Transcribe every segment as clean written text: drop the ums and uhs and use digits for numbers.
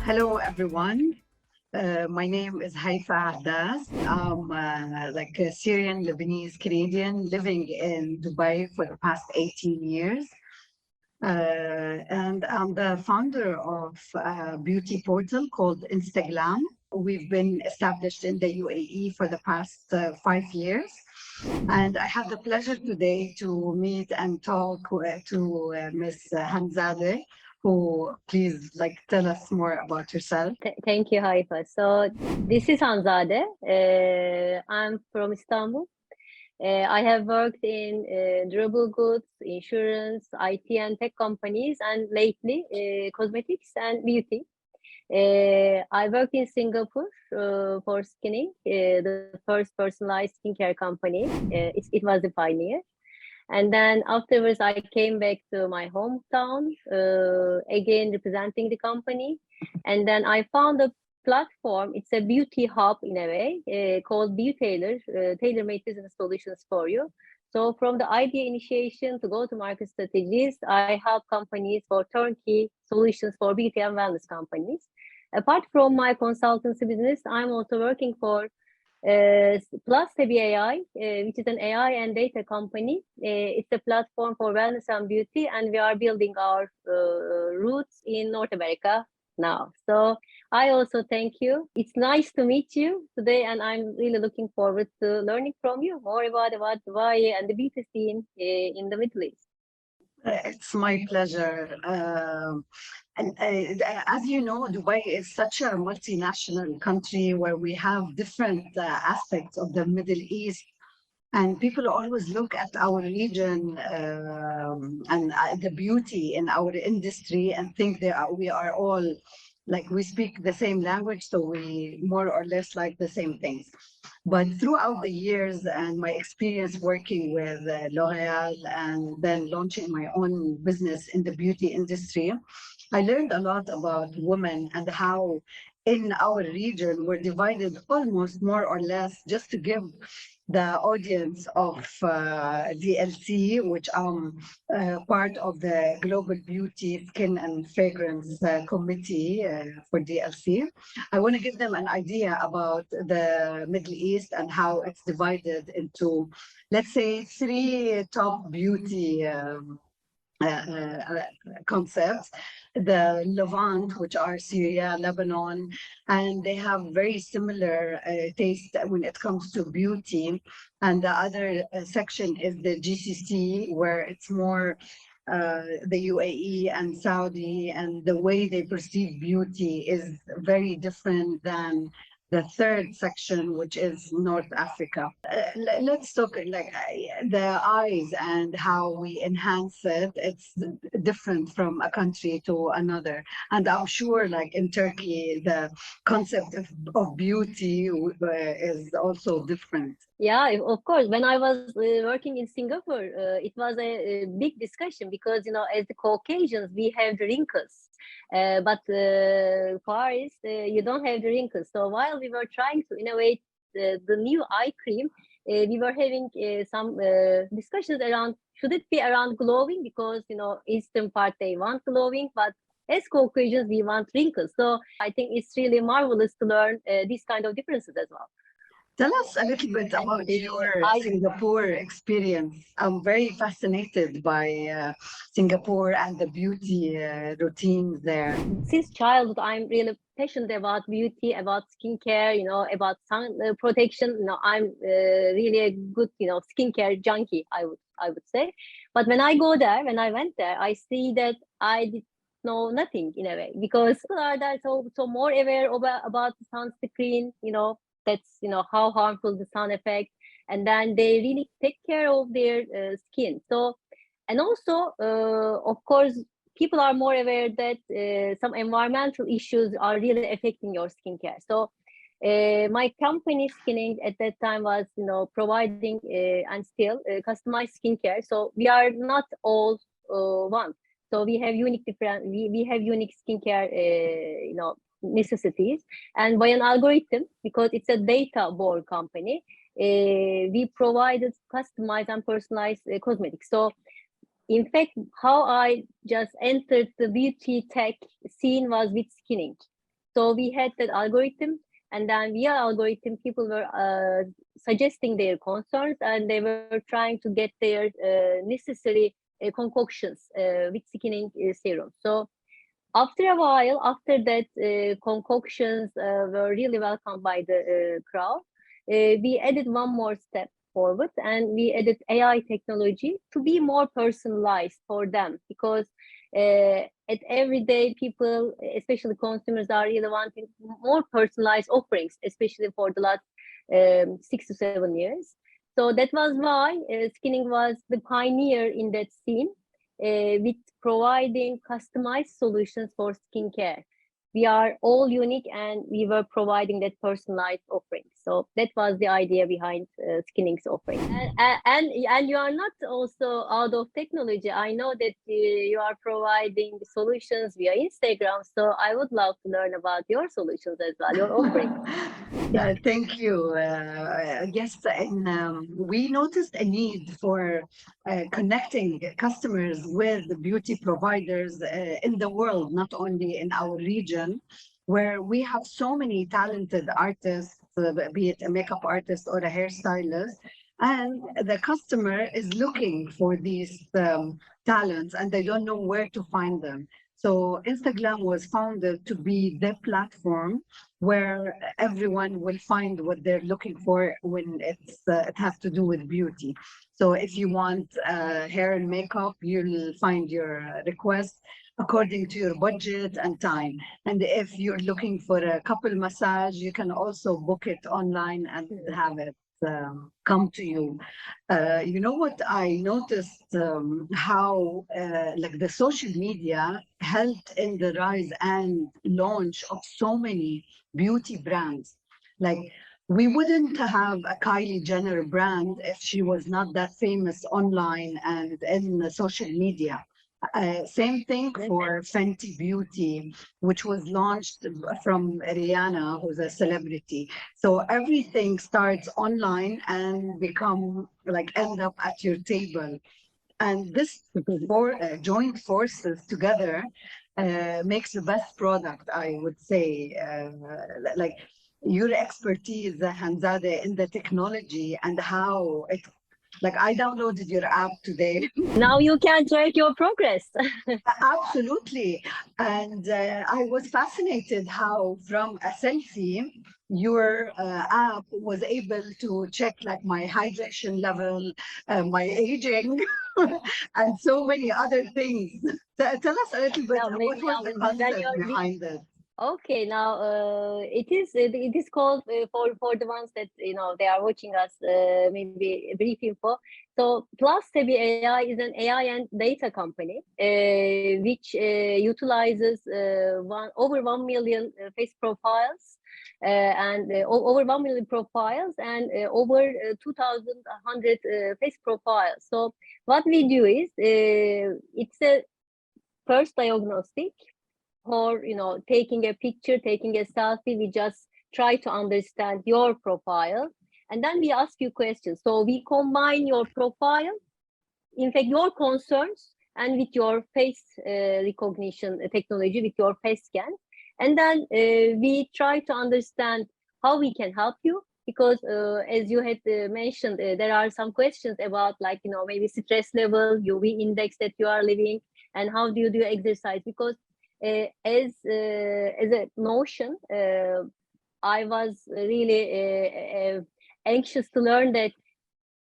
Hello, everyone. My name is Haifa Addas. I'm like a Syrian Lebanese Canadian living in Dubai for the past 18 years. And I'm the founder of a beauty portal called Instagram. We've been established in the UAE for the past 5 years. And I have the pleasure today to meet and talk to Miss Hanzade, who please tell us more about yourself. Thank you, Haifa. So this is Hanzade. I'm from Istanbul. I have worked in durable goods, insurance, IT and tech companies, and lately cosmetics and beauty. I worked in Singapore for skinning, the first personalized skincare company. It was the pioneer. And then afterwards, I came back to my hometown, again representing the company. And then I found a platform. It's a beauty hub in a way, called Beautailor, tailor-made business solutions for you. So from the idea initiation to go-to-market strategies, I help companies for turnkey solutions for beauty and wellness companies. Apart from my consultancy business, I'm also working for Plus Tabi AI, which is an AI and data company. It's a platform for wellness and beauty, and we are building our roots in North America now. So I also thank you. It's nice to meet you today, and I'm really looking forward to learning from you more about Dubai and the beauty scene in the Middle East. It's my pleasure. And as you know, Dubai is such a multinational country where we have different aspects of the Middle East. And people always look at our region and the beauty in our industry and think we are all like we speak the same language, so we more or less like the same things. But throughout the years and my experience working with L'Oreal and then launching my own business in the beauty industry, I learned a lot about women and how in our region we're divided almost more or less. Just to give the audience of DLC, which part of the Global Beauty, Skin and Fragrance Committee for DLC. I want to give them an idea about the Middle East and how it's divided into, let's say, three top beauty concepts. The Levant, which are Syria, Lebanon, and they have very similar taste when it comes to beauty. And the other section is the GCC, where it's more the UAE and Saudi, and the way they perceive beauty is very different than the third section, which is North Africa. Let's talk the eyes and how we enhance it. It's different from a country to another. And I'm sure like in Turkey, the concept of beauty is also different. Yeah, of course. When I was working in Singapore, it was a big discussion because, as the Caucasians, we have the wrinkles. But Far East, you don't have the wrinkles. So while we were trying to innovate the new eye cream, we were having some discussions around, should it be around glowing? Because, Eastern part, they want glowing, but as Caucasians, we want wrinkles. So I think it's really marvelous to learn these kind of differences as well. Tell us a little bit about your Singapore experience. I'm very fascinated by Singapore and the beauty routines there. Since childhood, I'm really passionate about beauty, about skincare, about sun protection. I'm really a good, skincare junkie, I would say. But when I went there, I see that I did know nothing in a way, because people are there so more aware about the sunscreen, that's how harmful the sun effect, and then they really take care of their skin. So, and also of course, people are more aware that some environmental issues are really affecting your skincare. So my company Skinning at that time was providing and still customized skincare. So we are not all one. So we have we have unique skincare necessities, and by an algorithm, because it's a data born company, we provided customized and personalized cosmetics. So in fact, how I just entered the beauty tech scene was with skinning. So we had that algorithm, and then via algorithm, people were suggesting their concerns, and they were trying to get their necessary concoctions with skinning serum. So after a while, after that, concoctions were really welcomed by the crowd. We added one more step forward, and we added AI technology to be more personalized for them, because at everyday people, especially consumers, are really wanting more personalized offerings, especially for the last 6 to 7 years. So that was why Skinning was the pioneer in that scene, with providing customized solutions for skincare. We are all unique, and we were providing that personalized offering. So that was the idea behind Skinning's offering. And you are not also out of technology. I know that you are providing solutions via Instagram. So I would love to learn about your solutions as well, your offerings. Thank you. Yes, and we noticed a need for connecting customers with the beauty providers in the world, not only in our region, where we have so many talented artists, be it a makeup artist or a hairstylist, and the customer is looking for these talents and they don't know where to find them. So Instagram was founded to be the platform where everyone will find what they're looking for when it has to do with beauty. So if you want hair and makeup, you'll find your request according to your budget and time. And if you're looking for a couple massage, you can also book it online and have it come to you. You know what I noticed, how like the social media helped in the rise and launch of so many beauty brands. Like we wouldn't have a Kylie Jenner brand if she was not that famous online and in the social media. Same thing for Fenty Beauty, which was launched from Rihanna, who's a celebrity. So everything starts online and become like end up at your table. And this joint forces together makes the best product, I would say. Like your expertise, Hanzade, in the technology and how it, like I downloaded your app today. Now you can track your progress. Absolutely. And I was fascinated how from a selfie, your app was able to check like my hydration level, my aging, and so many other things. Tell us a little bit, Now, what maybe was the when concept you're behind it? okay, now it is called for the ones that they are watching us, maybe a brief info. So Plus Tabi AI is an AI and data company which utilizes over 1 million face profiles and over 1 million profiles and over 2,100 face profiles. So what we do is it's a first diagnostic, or taking a picture, taking a selfie. We just try to understand your profile, and then we ask you questions. So we combine your profile, in fact your concerns, and with your face recognition technology, with your face scan, and then we try to understand how we can help you, because as you had mentioned, there are some questions about, like, maybe stress level, UV index that you are living, and how do you do exercise. Because as a notion, I was really anxious to learn that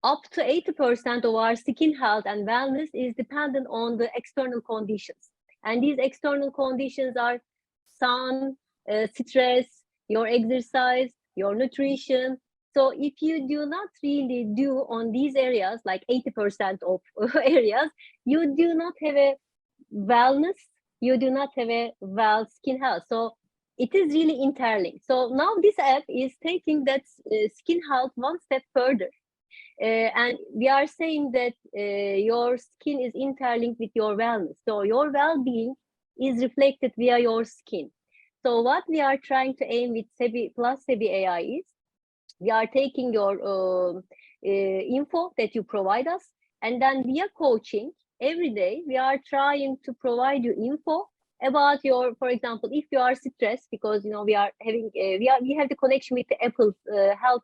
up to 80% of our skin health and wellness is dependent on the external conditions. And these external conditions are sun, stress, your exercise, your nutrition. So if you do not really do on these areas, like 80% of areas, you do not have a wellness, you do not have a well skin health. So it is really interlinked. So now this app is taking that skin health one step further. And we are saying that your skin is interlinked with your wellness. So your well-being is reflected via your skin. So what we are trying to aim with Plus Sebi AI is, we are taking your info that you provide us, and then via coaching every day, we are trying to provide you info about your, for example, if you are stressed, because we are having we have the connection with the Apple's health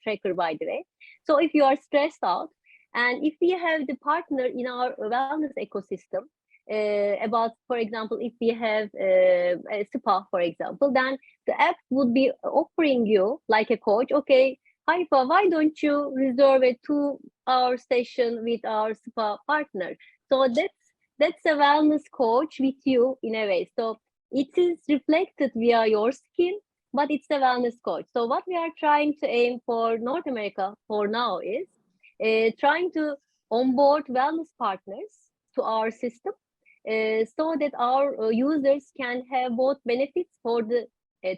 tracker, by the way. So if you are stressed out, and if we have the partner in our wellness ecosystem, about, for example, if we have a spa, for example, then the app would be offering you like a coach. Okay, Haifa, why don't you reserve a 2-hour session with our spa partner? So that's a wellness coach with you in a way. So it is reflected via your skin, but it's a wellness coach. So what we are trying to aim for North America for now is trying to onboard wellness partners to our system, so that our users can have both benefits for the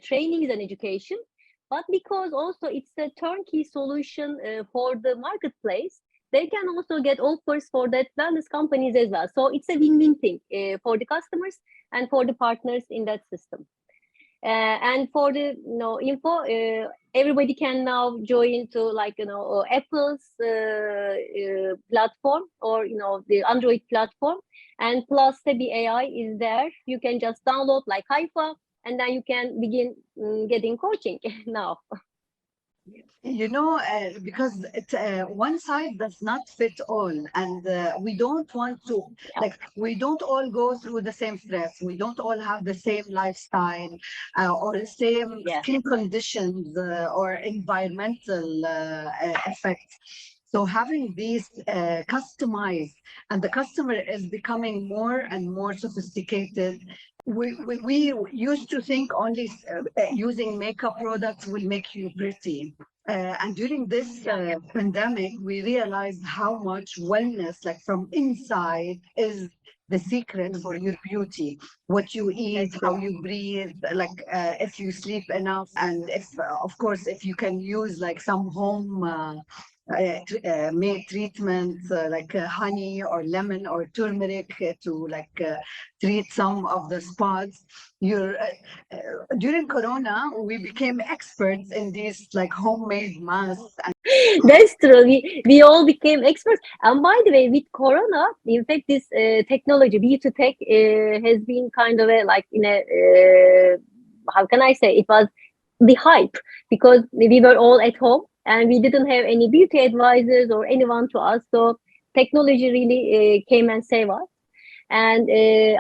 trainings and education, but because also it's a turnkey solution for the marketplace, they can also get offers for that wellness companies as well. So it's a win-win thing for the customers and for the partners in that system. And for the info, everybody can now join to Apple's platform, or the Android platform, and plus Sebi AI is there. You can just download like Haifa, and then you can begin getting coaching now. Because one size does not fit all, and we don't want to, Yeah. we don't all go through the same stress. We don't all have the same lifestyle or the same Yes. skin conditions or environmental effects. So having these customized, and the customer is becoming more and more sophisticated. We used to think only using makeup products will make you pretty. And during this pandemic, we realized how much wellness, like from inside, is the secret for your beauty. What you eat, how you breathe, if you sleep enough, and if, of course, if you can use like some home made treatments like honey or lemon or turmeric to treat some of the spots. During Corona, we became experts in these like homemade masks. That's true. We all became experts. And by the way, with Corona, in fact, this technology, beauty tech, has been kind of a like in a how can I say? It was the hype, because we were all at home and we didn't have any beauty advisors or anyone to us. So technology really came and saved us. And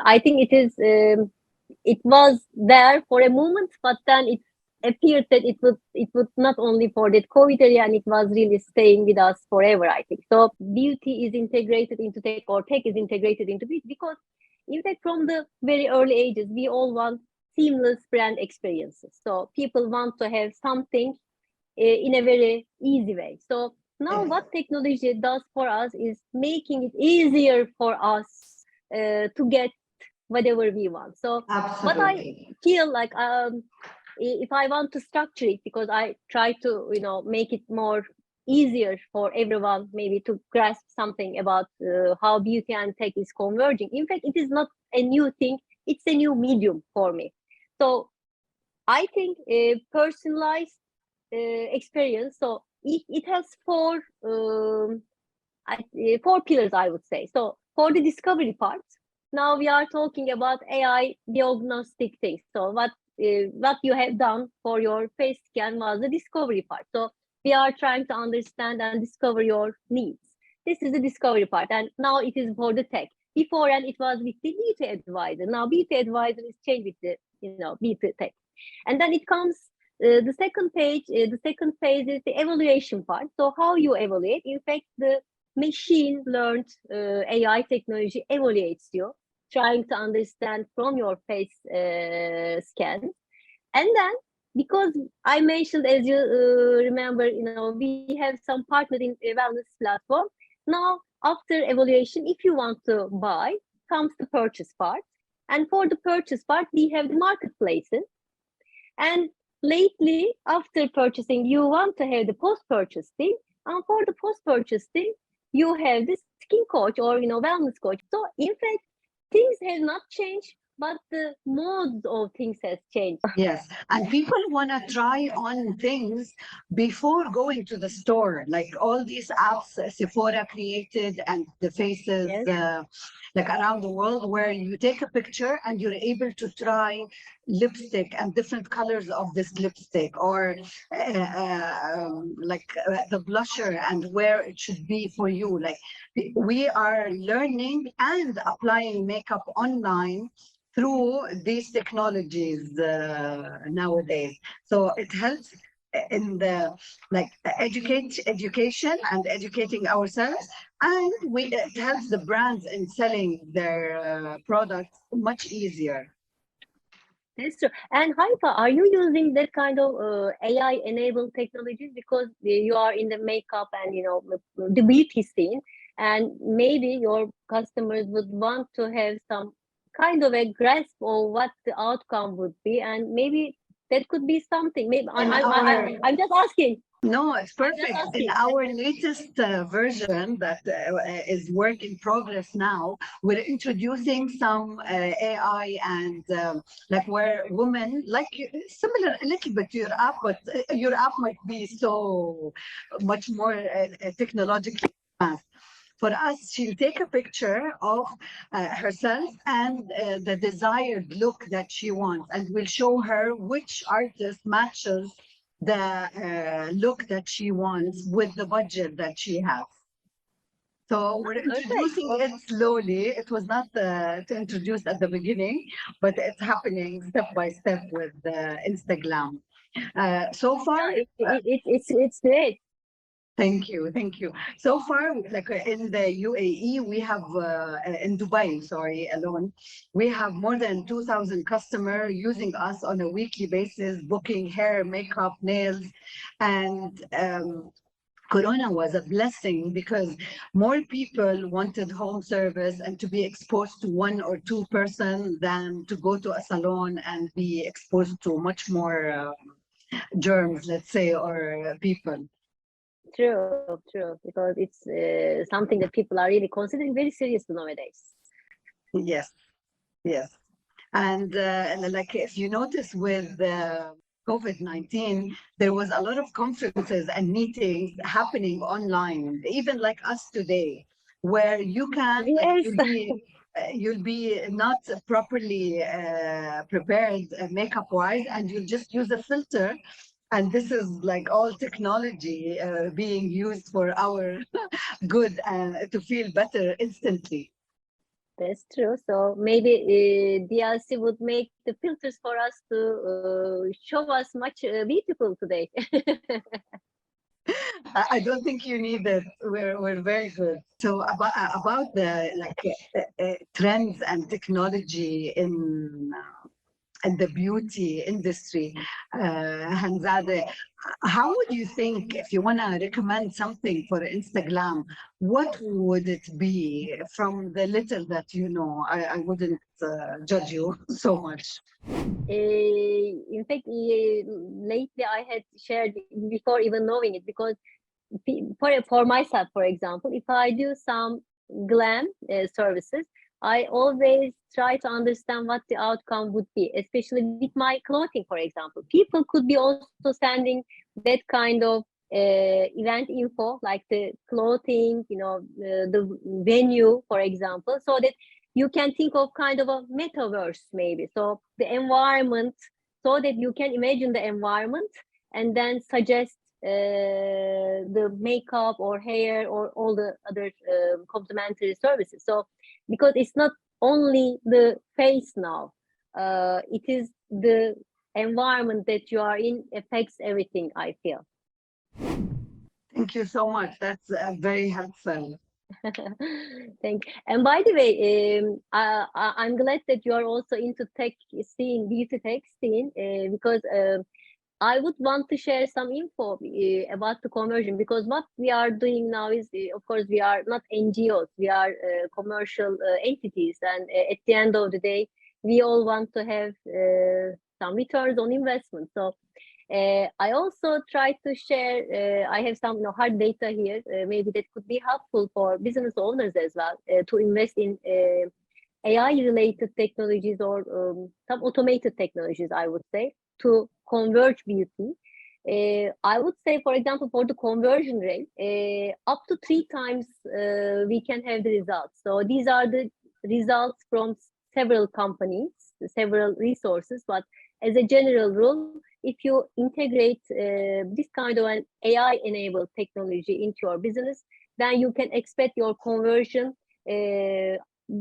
I think it was there for a moment, but then it appeared that it would not only for that COVID area, and it was really staying with us forever, I think. So beauty is integrated into tech, or tech is integrated into beauty, because in fact from the very early ages we all want seamless brand experiences. So people want to have something in a very easy way. So now what technology does for us is making it easier for us to get whatever we want. So what I feel like, if I want to structure it, because I try to make it more easier for everyone maybe to grasp something about how beauty and tech is converging. In fact, it is not a new thing, it's a new medium for me. So I think personalized experience, so it has four pillars, I would say. So for the discovery part, now we are talking about AI diagnostic things. So what you have done for your face scan was the discovery part. So we are trying to understand and discover your needs. This is the discovery part, and now it is for the tech. Before, and it was with the beauty advisor. Now beauty advisor is changed with the beauty tech, and then it comes the second page. The second phase is the evaluation part. So how you evaluate? In fact, the machine learned AI technology evaluates you, trying to understand from your face scan. And then, because I mentioned, as you remember, we have some partners in a wellness platform. Now, after evaluation, if you want to buy, comes the purchase part. And for the purchase part, we have the marketplaces. And lately, after purchasing, you want to have the post-purchase thing. And for the post-purchase thing, you have the skin coach or wellness coach. So in fact, things have not changed, but the modes of things has changed. Yes, and people want to try on things before going to the store. Like all these apps Sephora created and the faces Yes. like around the world, where you take a picture and you're able to try lipstick and different colors of this lipstick, or the blusher and where it should be for you. Like we are learning and applying makeup online through these technologies nowadays. So it helps in the education and educating ourselves, and it helps the brands in selling their products much easier. That's true. And Haifa, are you using that kind of AI-enabled technologies because you are in the makeup and the beauty scene, and maybe your customers would want to have some kind of a grasp of what the outcome would be, and maybe that could be something. Maybe I'm just asking. No, it's I'm just perfect. In asking. our latest version that is work in progress now, we're introducing some AI and like where women, like similar a little bit to your app, but your app might be so much more technologically advanced. For us, she'll take a picture of herself and the desired look that she wants, and we'll show her which artist matches the look that she wants with the budget that she has. So we're introducing it slowly. It was not introduced at the beginning, but it's happening step by step with Instagram. So far, It's great. thank you, thank you. So far, like in the UAE, we have in Dubai, sorry, alone, we have more than 2,000 customers using us on a weekly basis, booking hair, makeup, nails, and Corona was a blessing because more people wanted home service and to be exposed to one or two person than to go to a salon and be exposed to much more germs, let's say, or people. True, because it's something that people are really considering very seriously nowadays. Yes, yes. And like if you notice with COVID-19, there was a lot of conferences and meetings happening online, even like us today, where you can, like, Yes. you'll be not properly prepared makeup-wise, and you'll just use a filter. And this is like all technology being used for our good and to feel better instantly. That's true. So maybe DLC would make the filters for us to show us much beautiful today. I don't think you need it. We're very good. So about the trends and technology in the beauty industry, Hanzade, how would you think if you want to recommend something for Instagram? What would it be from the little that you know? I wouldn't judge you so much. In fact, lately I had shared before even knowing it, because for myself, for example, if I do some glam services, I always try to understand what the outcome would be, especially with my clothing, for example. People could be also sending that kind of event info, like the clothing, the venue, for example, so that you can think of kind of a metaverse maybe. So the environment, so that you can imagine the environment and then suggest the makeup or hair or all the other complementary services. So because it's not only the face now, it is the environment that you are in affects everything, I feel. Thank you so much. That's very helpful. Thank you. And by the way, I'm glad that you are also into tech scene, beauty tech scene, because I would want to share some info about the conversion, because what we are doing now is, of course, we are not NGOs, we are commercial entities, and at the end of the day, we all want to have some returns on investment. So I also try to share, I have some hard data here, maybe that could be helpful for business owners as well, to invest in AI-related technologies or some automated technologies, I would say, to converge beauty. I would say, for example, for the conversion rate, up to 3 times we can have the results. So these are the results from several companies, several resources, but as a general rule, if you integrate this kind of an AI-enabled technology into your business, then you can expect your conversion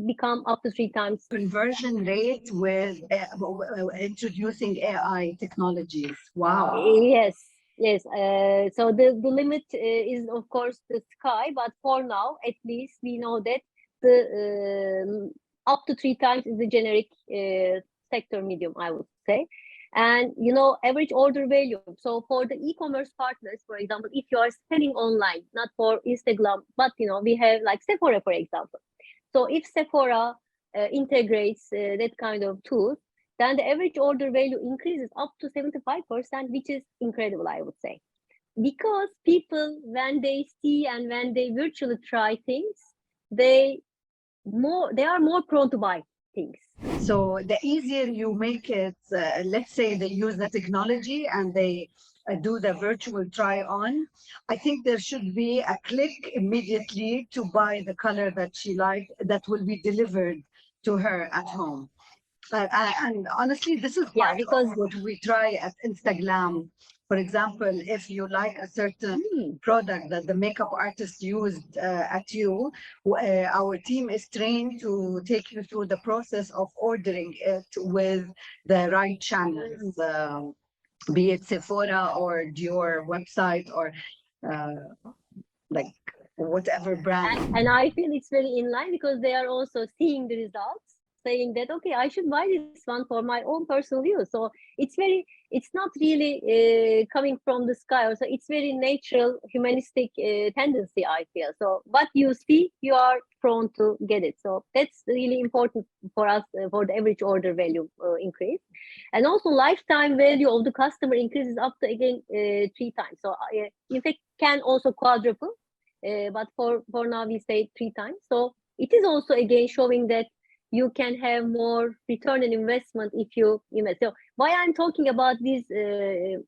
become up to 3 times. Conversion rate with introducing AI technologies. Wow. Yes, yes. So the limit is of course the sky, but for now, at least we know that the up to 3 times is the generic sector medium, I would say. And average order value. So for the e-commerce partners, for example, if you are selling online, not for Instagram, but we have like Sephora, for example. So if Sephora integrates that kind of tool, then the average order value increases up to 75%, which is incredible, I would say. Because people, when they see and when they virtually try things, they are more prone to buy things. So the easier you make it, let's say they use the technology and they do the virtual try on, I think there should be a click immediately to buy the color that she liked that will be delivered to her at home. And honestly, this is Yeah, part because of what we try at Instagram. For example, if you like a certain product that the makeup artist used at you, our team is trained to take you through the process of ordering it with the right channels, be it Sephora or Dior website or like whatever brand. and I feel it's very in line because they are also seeing the results, saying that okay, I should buy this one for my own personal use. So it's not really coming from the sky. So it's very natural, humanistic tendency, I feel. So what you see, you are prone to get it. So that's really important for us for the average order value increase, and also lifetime value of the customer increases up to again 3 times. So in fact, can also quadruple. But for now we say 3 times. So it is also again showing that you can have more return on investment if you invest. So why I'm talking about this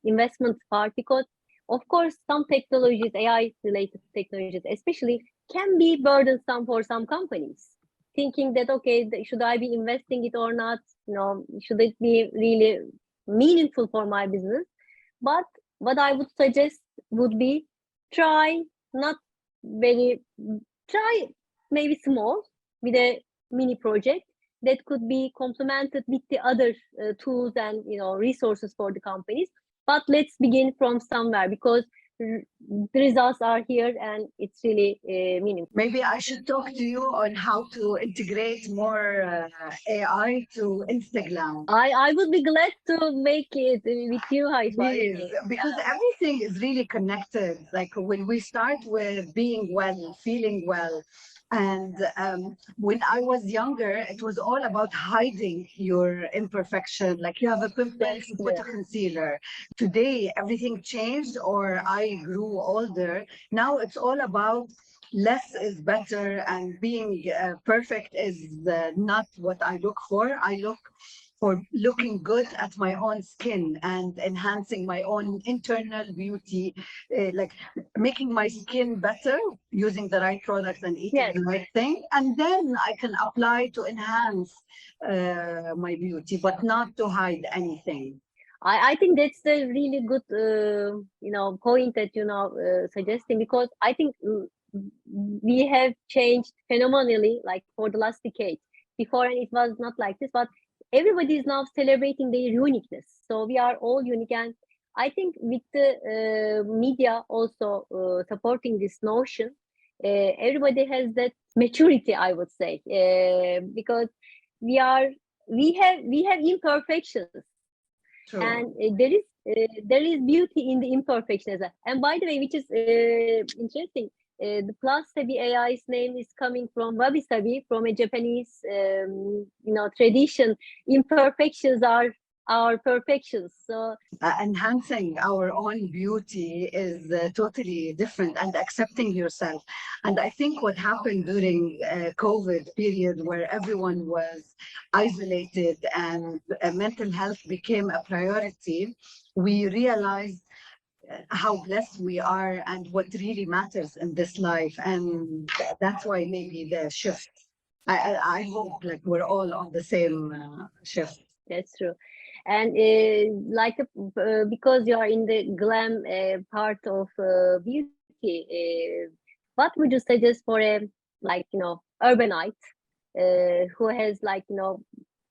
investment part, because of course some technologies, AI related technologies especially, can be burdensome for some companies, thinking that okay, should I be investing it or not, should it be really meaningful for my business? But what I would suggest would be try not very try maybe small with a mini project that could be complemented with the other tools and resources for the companies, but let's begin from somewhere because the results are here and it's really meaningful. Maybe I should talk to you on how to integrate more AI to Instagram. I would be glad to make it with you, Haifa. Please, because everything is really connected. Like when we start with being well, feeling well, and when I was younger, it was all about hiding your imperfection. Like you have a pimple, you put a concealer. Today, everything changed, or I grew older. Now it's all about less is better, and being perfect is not what I look for. I look for looking good at my own skin and enhancing my own internal beauty, like making my skin better using the right products and eating Yes. the right thing. And then I can apply to enhance my beauty, but not to hide anything. I think that's a really good point that suggesting, because I think we have changed phenomenally like for the last decade. Before and it was not like this, but everybody is now celebrating their uniqueness. So we are all unique, and I think with the media also supporting this notion, everybody has that maturity, I would say, because we have imperfections. True. And there is beauty in the imperfection as well. And by the way, which is interesting, the plus sabi AI's name is coming from wabi sabi, from a Japanese tradition. Imperfections are our perfections. So enhancing our own beauty is totally different, and accepting yourself. And I think what happened during COVID period, where everyone was isolated and mental health became a priority, we realized how blessed we are and what really matters in this life. And that's why maybe the shift. I hope like we're all on the same shift. that's true. And because you are in the glam part of beauty, what would you suggest for a, like, urbanite who has, like,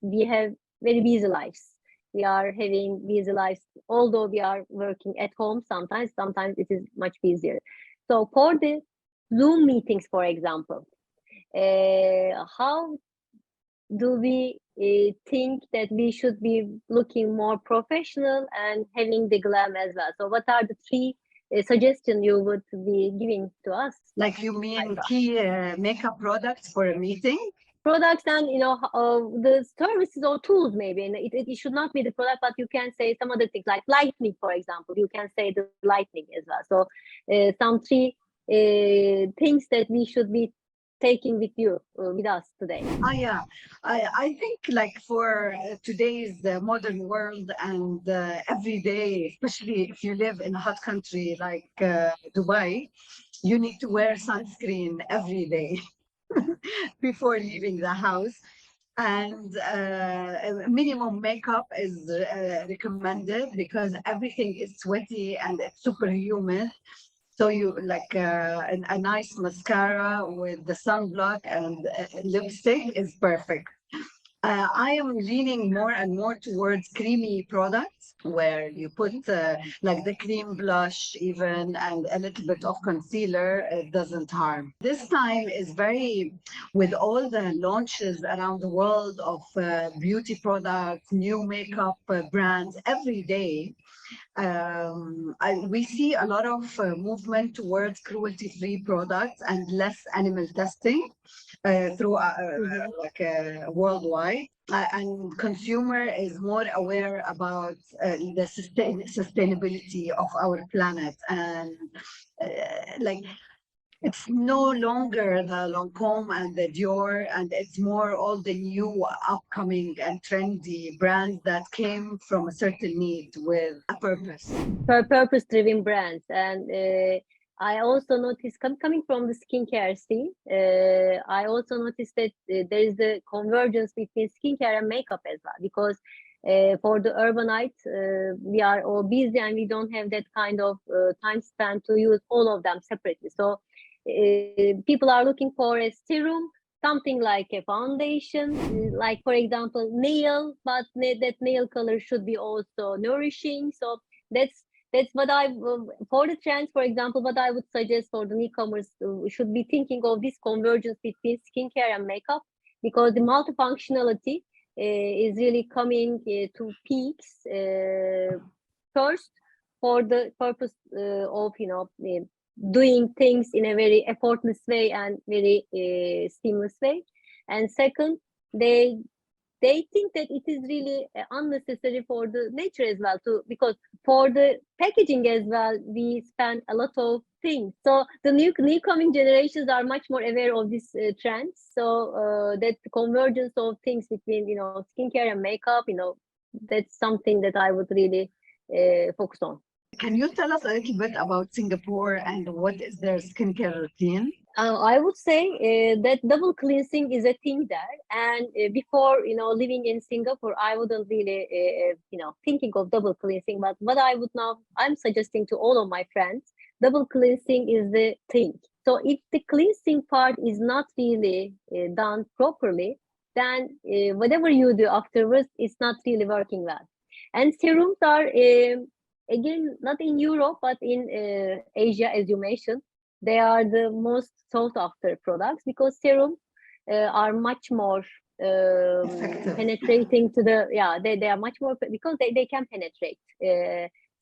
we have very busy lives. We are having busy lives, although we are working at home sometimes it is much busier. So for the Zoom meetings, for example, how do we think that we should be looking more professional and having the glam as well? So what are the three suggestions you would be giving to us? Like you mean key makeup products for a meeting? Products and the services or tools, maybe, and it should not be the product, but you can say some other things like lightning, for example. You can say the lightning as well. So some three things that we should be taking with you with us today. Yeah, I think like for today's modern world and every day, especially if you live in a hot country like Dubai, you need to wear sunscreen every day before leaving the house. And minimum makeup is recommended because everything is sweaty and it's super humid. So you like a nice mascara with the sunblock and lipstick is perfect. I am leaning more and more towards creamy products where you put like the cream blush even and a little bit of concealer. It doesn't harm. This time is very, with all the launches around the world of beauty products, new makeup brands every day. We see a lot of movement towards cruelty-free products and less animal testing through like worldwide. And consumer is more aware about the sustainability of our planet and like it's no longer the Lancome and the Dior, and it's more all the new upcoming and trendy brands that came from a certain need with a purpose. Purpose-driven brands. And I also noticed, coming from the skincare scene, I also noticed that there is a convergence between skincare and makeup as well, because for the urbanites, we are all busy and we don't have that kind of time spent to use all of them separately. So people are looking for a serum, something like a foundation, like, for example, nail, but that nail color should be also nourishing. So that's what I, for the trends, for example, what I would suggest for the newcomers should be thinking of this convergence between skincare and makeup, because the multifunctionality is really coming to peaks first for the purpose of doing things in a very effortless way and very seamless way. And second, they think that it is really unnecessary for the nature as well, because for the packaging as well we spend a lot of things. So the new coming generations are much more aware of this trends. So that convergence of things between skincare and makeup, that's something that I would really focus on. Can you tell us a little bit about Singapore and what is their skincare routine? I would say that double cleansing is a thing there. And before, living in Singapore, I wouldn't really, thinking of double cleansing. But what I'm suggesting to all of my friends, double cleansing is the thing. So if the cleansing part is not really done properly, then whatever you do afterwards, it's not really working well. And serums are, again, not in Europe, but in Asia, as you mentioned. They are the most sought after products because serums are much more penetrating to the, they are much more, because they can penetrate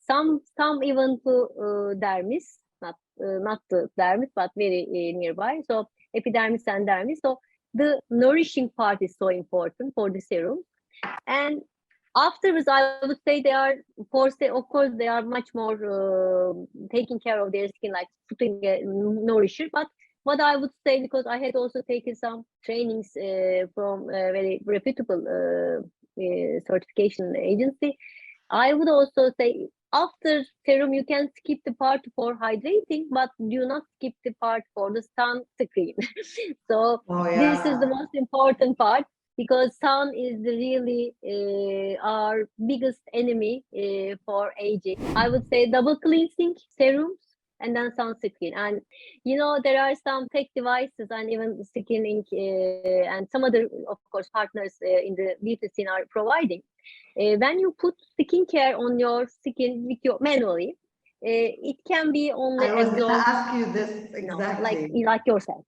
some even to dermis, not the dermis, but very nearby. So epidermis and dermis. So the nourishing part is so important for the serum. And Afterwards, I would say they are, of course, they are much more taking care of their skin, like putting a nourisher. But what I would say, because I had also taken some trainings from a very reputable certification agency, I would also say after serum, you can skip the part for hydrating, but do not skip the part for the sunscreen. So Oh this is the yeah. most important part, because sun is really our biggest enemy for aging. I would say double cleansing serums and then sunscreen. And there are some tech devices and even skin ink and some other, of course, partners in the beauty scene are providing. When you put skincare on your skin with your manually, it can be only I was gonna absorbed, ask you this like exactly. yourself.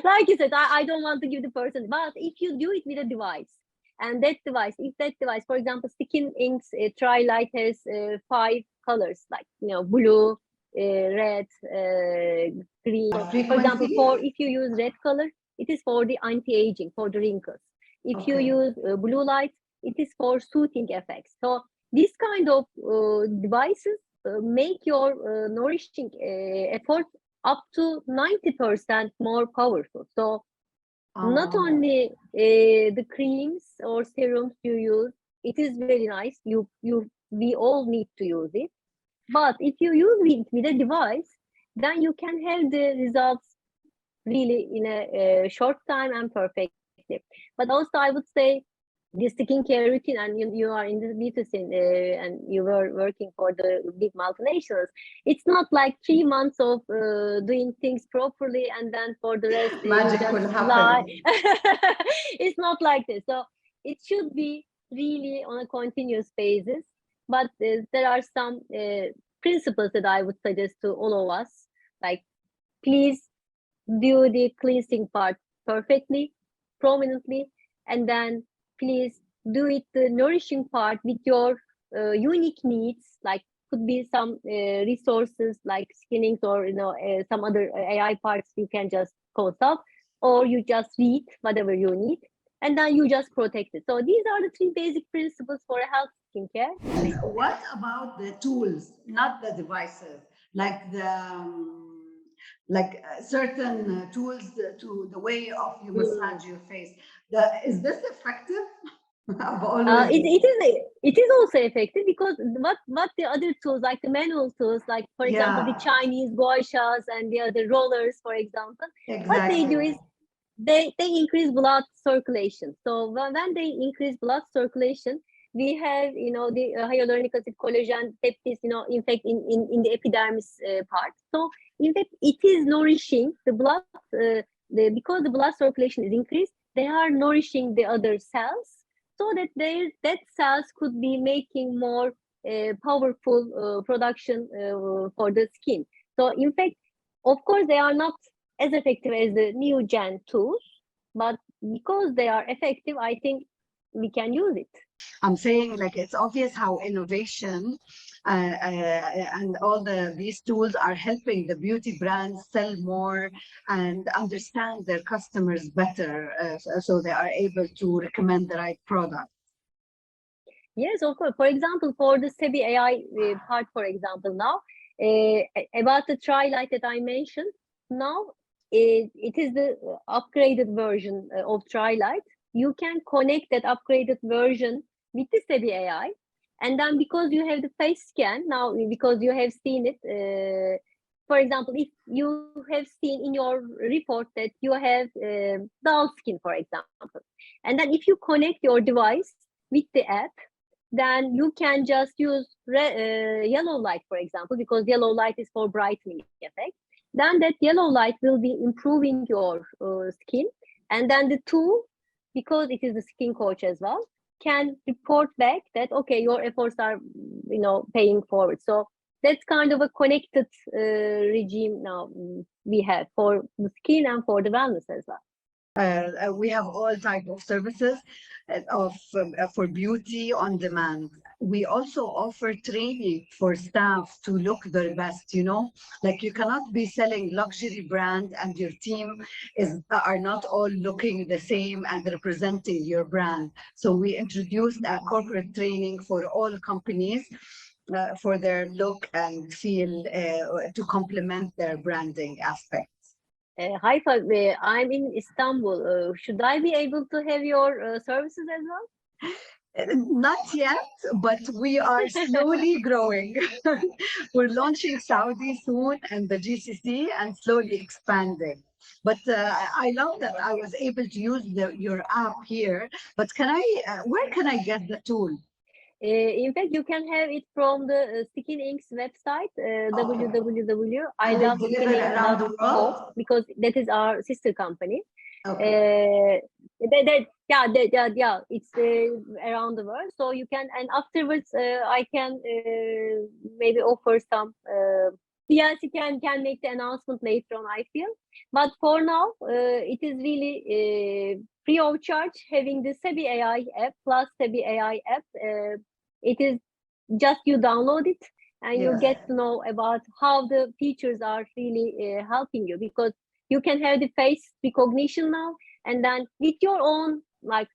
Like you said, I don't want to give the person, but if you do it with a device, and if that device, for example, Skin Inks Tri-Light has 5 colors, like blue, red, green. So, for example, for Frequency? if you use red color, it is for the anti-aging, for the wrinkles. If you Okay. use blue light, it is for soothing effects. So this kind of devices make your nourishing effort up to 90% more powerful. So not Oh, only the creams or serums you use, it is very nice. We all need to use it. But if you use it with a device, then you can have the results really in a short time and perfectly. But also, I would say the skincare routine, and you are in the beauty scene and you were working for the big multinationals. It's not like 3 months of doing things properly and then for the rest you magic just will lie. happen. It's not like this. So it should be really on a continuous basis. But there are some principles that I would suggest to all of us. Like, please do the cleansing part perfectly, prominently, and then please do it the nourishing part with your unique needs. Like, could be some resources like skinnings or some other AI parts you can just consult, or you just read whatever you need, and then you just protect it. So these are the 3 basic principles for a health skincare. What about the tools, not the devices, like certain tools to the way of you Mm. massage your face? Is this effective? I've always It is also effective, because what the other tools, like the manual tools, like for example the yeah, Chinese guashas and the other rollers, for example, what they do exactly. is they increase blood circulation. So when they increase blood circulation, we have the hyaluronic acid, collagen, peptides, in fact in the epidermis part. So in fact it is nourishing the blood, because the blood circulation is increased, they are nourishing the other cells, so that that cells could be making more powerful production for the skin. So in fact, of course, they are not as effective as the new gen tools, but because they are effective, I think we can use it. I'm saying, like, it's obvious how innovation and all these tools are helping the beauty brands sell more and understand their customers better, so they are able to recommend the right product. Yes, of course. For example, for the Sebi AI part, for example, now about the Tri-Light that I mentioned, now it is the upgraded version of Tri-Light. You can connect that upgraded version with the Sebi AI, and then because you have the face scan now, because you have seen it. For example, if you have seen in your report that you have dull skin, for example, and then if you connect your device with the app, then you can just use yellow light, for example, because yellow light is for brightening effect. Then that yellow light will be improving your skin. And then the tool, because it is the skin coach as well, can report back that, okay, your efforts are, paying forward. So that's kind of a connected regime now we have for the skin and for the wellness as well. We have all type of services for beauty on demand. we also offer training for staff to look their best, you know, like you cannot be selling luxury brand and your team are not all looking the same and representing your brand. So we introduced a corporate training for all companies for their look and feel to complement their branding aspect. Haifa, I'm in Istanbul. Should I be able to have your services as well? Not yet, but we are slowly growing. We're launching Saudi soon and the GCC and slowly expanding. But I love that I was able to use your app here. But where can I get the tool? In fact, you can have it from the Skin Inc.'s website, And they deliver around the www.iloveskin.com, world? because that is our sister company. Okay. Yeah, it's around the world. So you can, and afterwards, I can maybe offer some. DLC can make the announcement later on, I feel. But for now, it is really free of charge having the Sebi AI app plus Sebi AI app. It is just you download it and you Yes. get to know about how the features are really helping you, because you can have the face recognition now, and then with your own like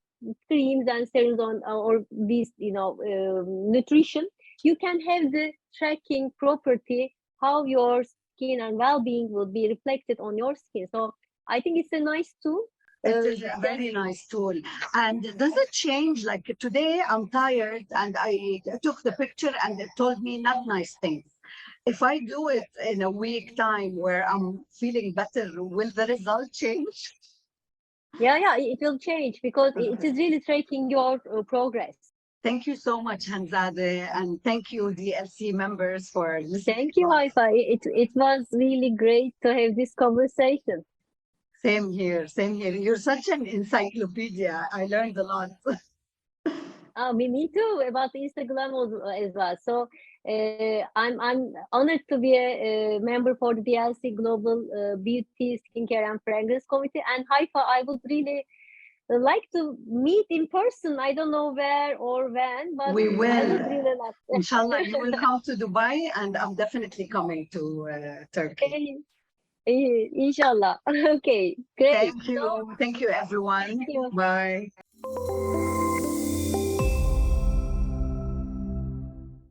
creams and serums on or these nutrition, you can have the tracking property how your skin and well-being will be reflected on your skin. So I think it's a nice tool. It is a very nice tool. And does it change? Like today, I'm tired and I took the picture and it told me not nice things. If I do it in a week time where I'm feeling better, will the result change? Yeah, it will change because it is really tracking your progress. Thank you so much, Hanzade, and thank you, DLC members, for listening. Thank you, Haifa. It was really great to have this conversation. Same here, same here. You're such an encyclopedia. I learned a lot. Me too, about Instagram as well. So I'm honored to be a member for the DLC Global Beauty, Skincare and Fragrance Committee. And Haifa, I would really like to meet in person. I don't know where or when, but We will. I would really like. Inshallah, you will come to Dubai, and I'm definitely coming to Turkey. Inshallah. Okay, great. Thank you. Thank you, everyone. Thank you. Bye.